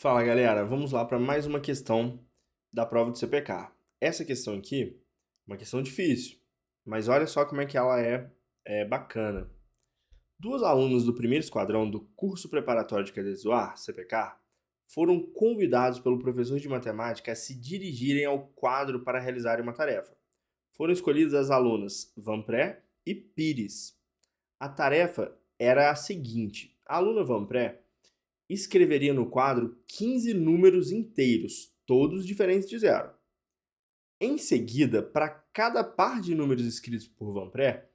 Fala galera, vamos lá para mais uma questão da prova do CPK. Essa questão aqui é uma questão difícil, mas olha só como é que ela é bacana. Duas alunas do primeiro esquadrão do curso preparatório de cadeiras do ar, CPK, foram convidados pelo professor de matemática a se dirigirem ao quadro para realizarem uma tarefa. Foram escolhidas as alunas Vanpré e Pires. A tarefa era a seguinte: a aluna Vanpré escreveria no quadro 15 números inteiros, todos diferentes de zero. Em seguida, para cada par de números escritos por Vanpré,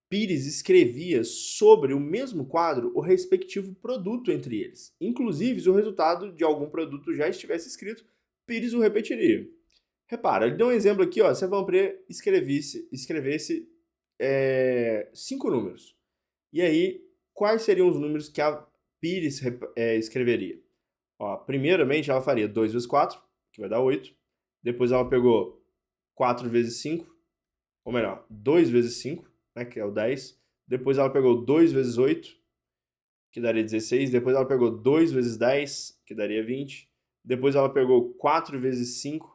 Pires escrevia sobre o mesmo quadro o respectivo produto entre eles. Inclusive, se o resultado de algum produto já estivesse escrito, Pires o repetiria. Repara, ele deu um exemplo aqui, ó, se a Vanpré escrevesse 5 números. E aí, quais seriam os números que a Pires escreveria? Ó, primeiramente, ela faria 2 vezes 4, que vai dar 8. Depois ela pegou 4 vezes 5, ou melhor, 2 vezes 5, né, que é o 10. Depois ela pegou 2 vezes 8, que daria 16. Depois ela pegou 2 vezes 10, que daria 20. Depois ela pegou 4 vezes 5.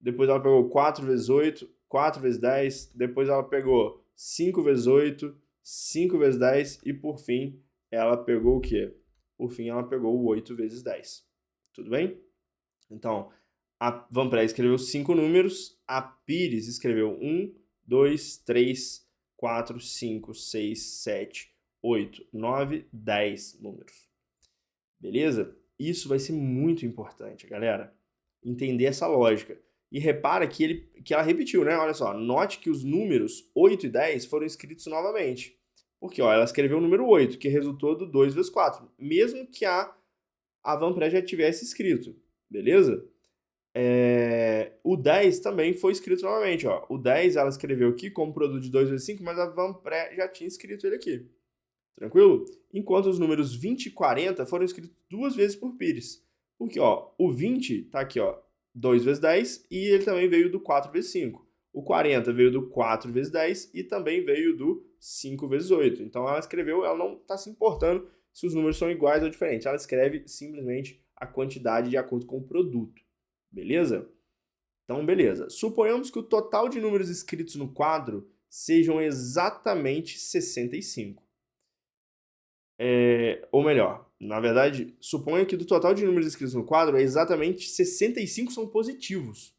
Depois ela pegou 4 vezes 8, 4 vezes 10. Depois ela pegou 5 vezes 8, 5 vezes 10. E por fim, ela pegou o quê? Por fim, ela pegou o 8 vezes 10. Tudo bem? Então, a Vanpré escreveu 5 números, a Pires escreveu 1, 2, 3, 4, 5, 6, 7, 8, 9, 10 números. Beleza? Isso vai ser muito importante, galera. Entender essa lógica. E repara que ela repetiu, né? Olha só, note que os números 8 e 10 foram escritos novamente. Porque ó, ela escreveu o número 8, que resultou do 2 vezes 4, mesmo que a Vanpré já tivesse escrito. Beleza? O 10 também foi escrito novamente. Ó. O 10 ela escreveu aqui como produto de 2 vezes 5, mas a Vanpré já tinha escrito ele aqui. Tranquilo? Enquanto os números 20 e 40 foram escritos duas vezes por Pires. Porque ó, o 20 tá aqui, ó, 2 vezes 10 e ele também veio do 4 vezes 5. O 40 veio do 4 vezes 10 e também veio do 5 vezes 8. Então ela escreveu, ela não está se importando se os números são iguais ou diferentes. Ela escreve simplesmente a quantidade de acordo com o produto. Beleza? Então, beleza. Suponhamos que o total de números escritos no quadro sejam exatamente 65. Ou melhor, na verdade, suponha que do total de números escritos no quadro, exatamente 65 são positivos.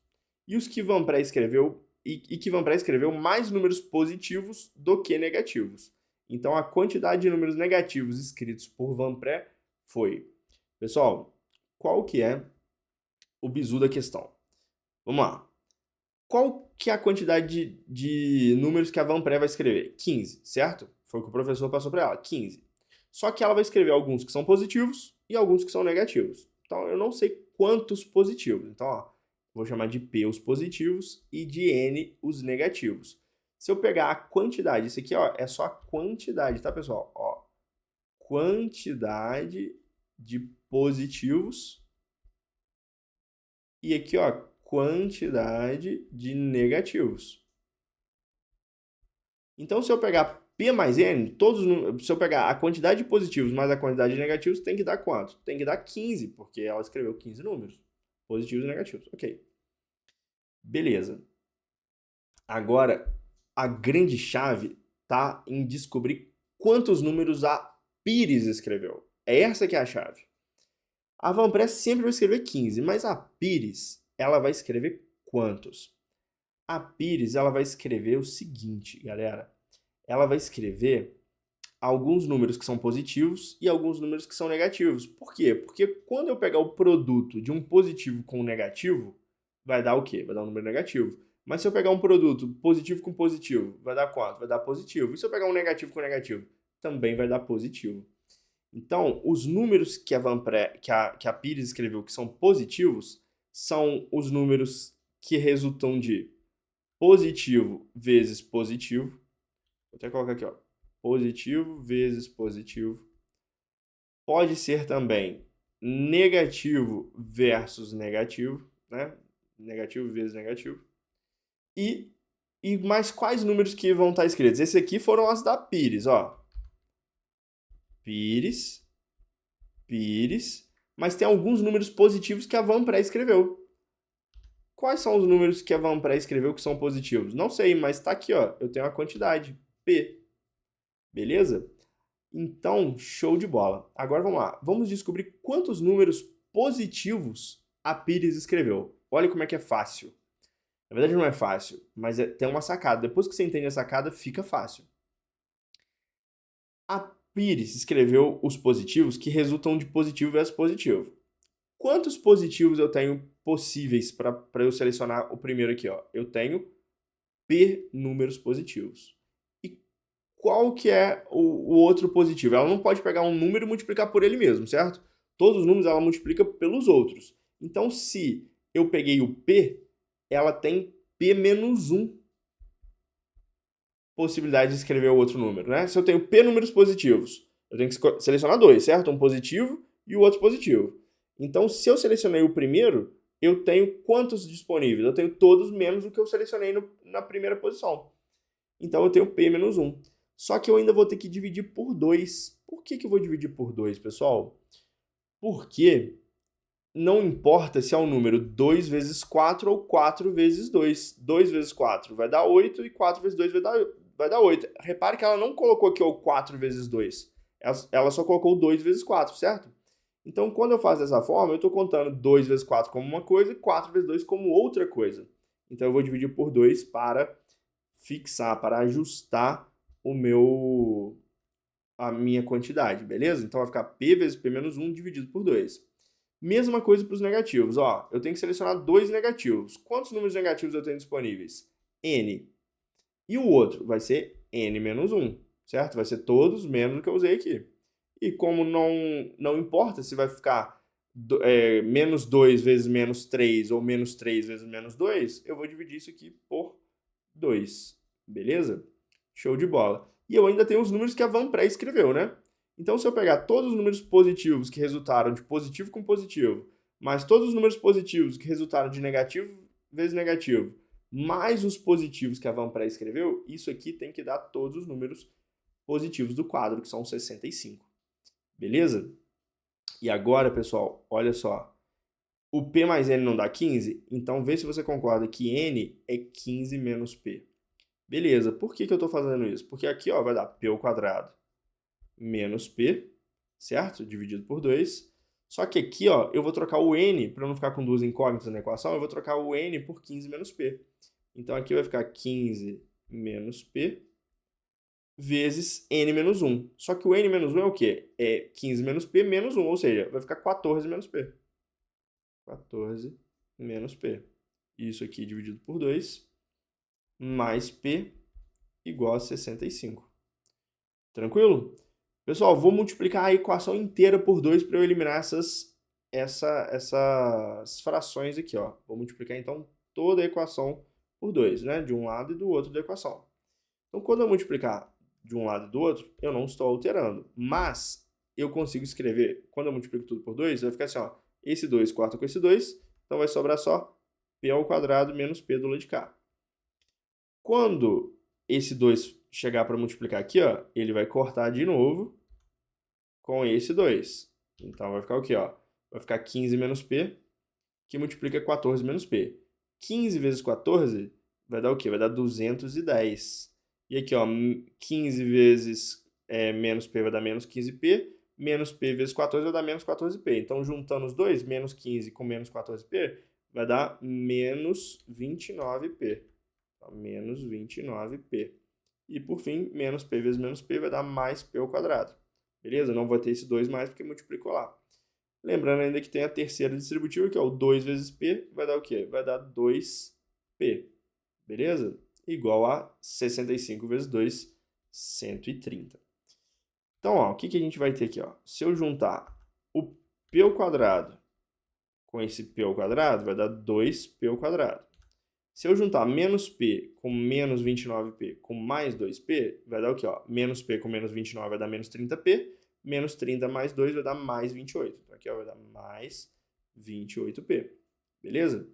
E os que Van Pré escreveu e que Van Pré escreveu mais números positivos do que negativos. Então a quantidade de números negativos escritos por Van Pré foi. Pessoal, qual que é o bizu da questão? Vamos lá. Qual que é a quantidade de números que a Van Pré vai escrever? 15, certo? Foi o que o professor passou para ela, 15. Só que ela vai escrever alguns que são positivos e alguns que são negativos. Então eu não sei quantos positivos. Então, ó, vou chamar de P os positivos e de N os negativos. Se eu pegar a quantidade, isso aqui ó, é só a quantidade, tá, pessoal? Ó, quantidade de positivos e aqui, ó, quantidade de negativos. Então, se eu pegar P mais N, se eu pegar a quantidade de positivos mais a quantidade de negativos, tem que dar quanto? Tem que dar 15, porque ela escreveu 15 números. Positivos e negativos. Ok. Beleza. Agora, a grande chave tá em descobrir quantos números a Pires escreveu. É essa que é a chave. A Van Press sempre vai escrever 15, mas a Pires, ela vai escrever quantos? A Pires, ela vai escrever o seguinte, galera. Ela vai escrever alguns números que são positivos e alguns números que são negativos. Por quê? Porque quando eu pegar o produto de um positivo com um negativo, vai dar o quê? Vai dar um número negativo. Mas se eu pegar um produto positivo com positivo, vai dar quanto? Vai dar positivo. E se eu pegar um negativo com negativo, também vai dar positivo. Então, os números que a Pires escreveu que são positivos são os números que resultam de positivo vezes positivo. Vou até colocar aqui, ó. Positivo vezes positivo. Pode ser também negativo versus negativo, né? Negativo vezes negativo. E mais quais números que vão estar escritos? Esse aqui foram as da Pires, ó. Pires, Pires. mas tem alguns números positivos que a Van pré-escreveu. Quais são os números que a Van pré-escreveu que são positivos? Não sei, mas está aqui, ó. Eu tenho a quantidade, P. Beleza? Então, show de bola. Agora vamos lá. Vamos descobrir quantos números positivos a Pires escreveu. Olha como é que é fácil. Na verdade não é fácil, mas tem uma sacada. Depois que você entende a sacada, fica fácil. A Pires escreveu os positivos que resultam de positivo versus positivo. Quantos positivos eu tenho possíveis para eu selecionar o primeiro aqui? Ó? Eu tenho P números positivos. E qual que é o outro positivo? Ela não pode pegar um número e multiplicar por ele mesmo, certo? Todos os números ela multiplica pelos outros. Então, se eu peguei o P, ela tem P menos 1 possibilidade de escrever o outro número, né? Se eu tenho P números positivos, eu tenho que selecionar dois, certo? Um positivo e o outro positivo. Então, se eu selecionei o primeiro, eu tenho quantos disponíveis? Eu tenho todos menos o que eu selecionei na primeira posição. Então, eu tenho P menos 1. Só que eu ainda vou ter que dividir por 2. Por que eu vou dividir por 2, pessoal? Porque não importa se é um número 2 vezes 4 ou 4 vezes 2. 2 vezes 4 vai dar 8 e 4 vezes 2 vai dar 8. Repare que ela não colocou aqui o 4 vezes 2. Ela só colocou 2 vezes 4, certo? Então, quando eu faço dessa forma, eu estou contando 2 vezes 4 como uma coisa e 4 vezes 2 como outra coisa. Então, eu vou dividir por 2 para fixar, para ajustar a minha quantidade, beleza? Então, vai ficar P vezes P menos 1 dividido por 2. Mesma coisa para os negativos. Ó, eu tenho que selecionar dois negativos. Quantos números negativos eu tenho disponíveis? N. E o outro vai ser N menos 1, certo? Vai ser todos menos o que eu usei aqui. E como não importa se vai ficar menos 2 vezes menos 3 ou menos 3 vezes menos 2, eu vou dividir isso aqui por 2. Beleza? Show de bola. E eu ainda tenho os números que a Van Pré escreveu, né? Então, se eu pegar todos os números positivos que resultaram de positivo com positivo, mais todos os números positivos que resultaram de negativo vezes negativo, mais os positivos que a Van Pré escreveu, isso aqui tem que dar todos os números positivos do quadro, que são 65. Beleza? E agora, pessoal, olha só. O P mais N não dá 15? Então, vê se você concorda que N é 15 menos P. Beleza, por que eu estou fazendo isso? Porque aqui ó, vai dar P ao quadrado menos P, certo? Dividido por 2. Só que aqui ó, eu vou trocar o N, para não ficar com duas incógnitas na equação, eu vou trocar o N por 15 menos P. Então aqui vai ficar 15 menos P vezes N menos 1. Só que o N menos 1 é o quê? É 15 menos P menos 1, ou seja, vai ficar 14 menos P. 14 menos P. Isso aqui dividido por 2, mais P igual a 65. Tranquilo? Pessoal, vou multiplicar a equação inteira por 2 para eu eliminar essas frações aqui. Ó. Vou multiplicar, então, toda a equação por 2, né? De um lado e do outro da equação. Então, quando eu multiplicar de um lado e do outro, eu não estou alterando. Mas eu consigo escrever, quando eu multiplico tudo por 2, vai ficar assim, ó. Esse 2 corta com esse 2, então vai sobrar só P ao quadrado menos P do lado de cá. Quando esse 2 chegar para multiplicar aqui, ó, ele vai cortar de novo com esse 2. Então, vai ficar o quê? Ó? Vai ficar 15 menos P, que multiplica 14 menos P. 15 vezes 14 vai dar o quê? Vai dar 210. E aqui, ó, 15 vezes menos P vai dar menos 15P, menos P vezes 14 vai dar menos 14P. Então, juntando os dois, menos 15 com menos 14P, vai dar menos 29P. Então, menos 29P. E, por fim, menos P vezes menos P vai dar mais P ao quadrado. Beleza? Não vai ter esse 2 mais porque multiplicou lá. Lembrando ainda que tem a terceira distributiva, que é o 2 vezes P, vai dar o quê? Vai dar 2P. Beleza? Igual a 65 vezes 2, 130. Então, ó, o que a gente vai ter aqui? Ó? Se eu juntar o P ao quadrado com esse P ao quadrado, vai dar 2P ao quadrado. Se eu juntar menos P com menos 29P com mais 2P, vai dar o quê? Ó? Menos P com menos 29 vai dar menos 30P, menos 30 mais 2 vai dar mais 28. Então aqui ó, vai dar mais 28P. Beleza?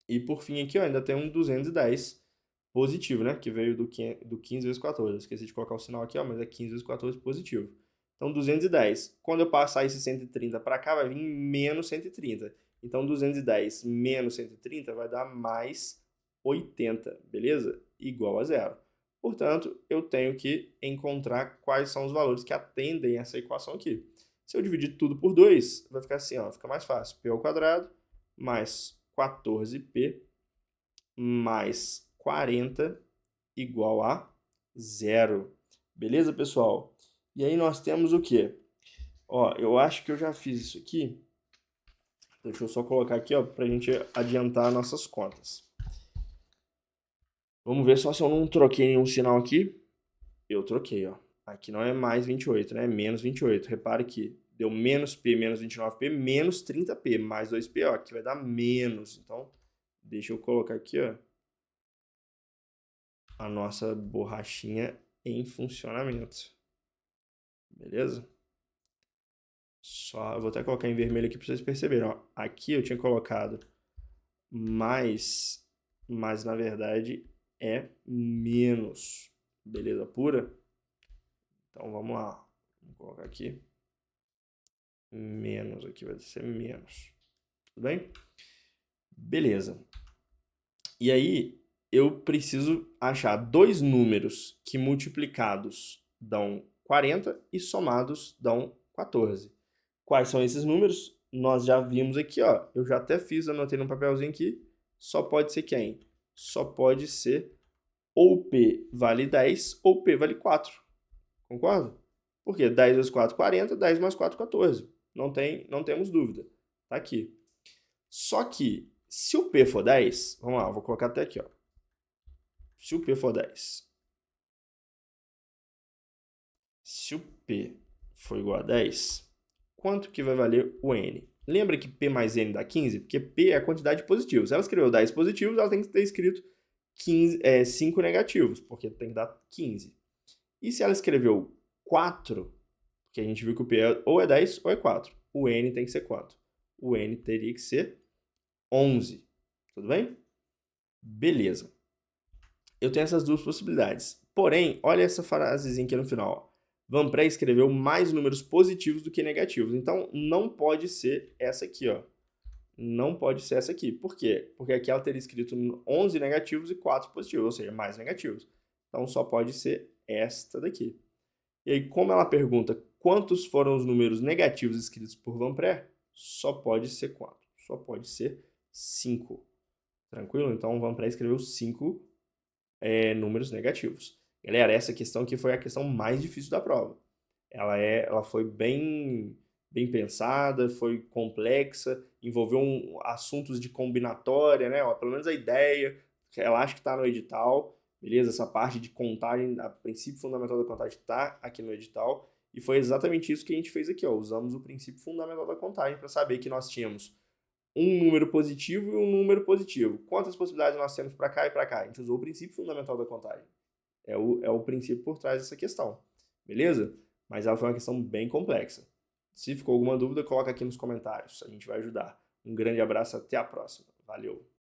E por fim aqui ó, ainda tem um 210 positivo, né? Que veio do 15 vezes 14. Eu esqueci de colocar o sinal aqui, ó, mas é 15 vezes 14 positivo. Então, 210. Quando eu passar esse 130 para cá, vai vir menos 130. Então, 210 menos 130 vai dar mais 80, beleza? Igual a zero. Portanto, eu tenho que encontrar quais são os valores que atendem essa equação aqui. Se eu dividir tudo por 2, vai ficar assim, ó, fica mais fácil. P ao quadrado mais 14P mais 40 igual a zero. Beleza, pessoal? E aí nós temos o quê? Ó, eu acho que eu já fiz isso aqui. Deixa eu só colocar aqui, ó, pra gente adiantar nossas contas. Vamos ver só se eu não troquei nenhum sinal aqui. Eu troquei, ó. Aqui não é mais 28, né? É menos 28. Repare que deu menos P, menos 29P, menos 30P, mais 2P, ó. Aqui vai dar menos. Então, deixa eu colocar aqui, ó, a nossa borrachinha em funcionamento. Beleza? Só, eu vou até colocar em vermelho aqui para vocês perceberem, ó. Aqui eu tinha colocado mais, mas na verdade é menos. Beleza pura? Então vamos lá. Vou colocar aqui menos, aqui vai ser menos. Tudo bem? Beleza. E aí eu preciso achar dois números que multiplicados dão 40 e somados dão 14. Quais são esses números? Nós já vimos aqui, ó. Eu já até fiz, anotei no papelzinho aqui. Só pode ser quem? Só pode ser ou P vale 10 ou P vale 4. Concorda? Porque 10 vezes 4, 40, 10 mais 4, 14. Não temos dúvida. Tá aqui. Só que, se o P for 10, vamos lá, eu vou colocar até aqui, ó. Se o P for 10, se o P for igual a 10, quanto que vai valer o N? Lembra que P mais N dá 15? Porque P é a quantidade de positivos. Se ela escreveu 10 positivos, ela tem que ter escrito 5 negativos, porque tem que dar 15. E se ela escreveu 4, porque a gente viu que o P ou é 10 ou é 4, o N tem que ser quanto? O N teria que ser 11. Tudo bem? Beleza. Eu tenho essas duas possibilidades. Porém, olha essa frasezinha aqui no final. Van Pré escreveu mais números positivos do que negativos. Então, não pode ser essa aqui, ó. Não pode ser essa aqui. Por quê? Porque aqui ela teria escrito 11 negativos e 4 positivos, ou seja, mais negativos. Então, só pode ser esta daqui. E aí, como ela pergunta quantos foram os números negativos escritos por Van Pré, só pode ser quanto? Só pode ser 5. Tranquilo? Então, o Van Pré escreveu 5 números negativos. Galera, essa questão aqui foi a questão mais difícil da prova. Ela foi bem pensada, foi complexa, envolveu assuntos de combinatória, né? Ó, pelo menos a ideia, ela acha que está no edital, beleza? Essa parte de contagem, a princípio fundamental da contagem está aqui no edital, e foi exatamente isso que a gente fez aqui, ó. Usamos o princípio fundamental da contagem para saber que nós tínhamos um número positivo e um número positivo. Quantas possibilidades nós temos para cá e para cá? A gente usou o princípio fundamental da contagem. É o princípio por trás dessa questão. Beleza? Mas ela foi uma questão bem complexa. Se ficou alguma dúvida, coloca aqui nos comentários. A gente vai ajudar. Um grande abraço, até a próxima. Valeu!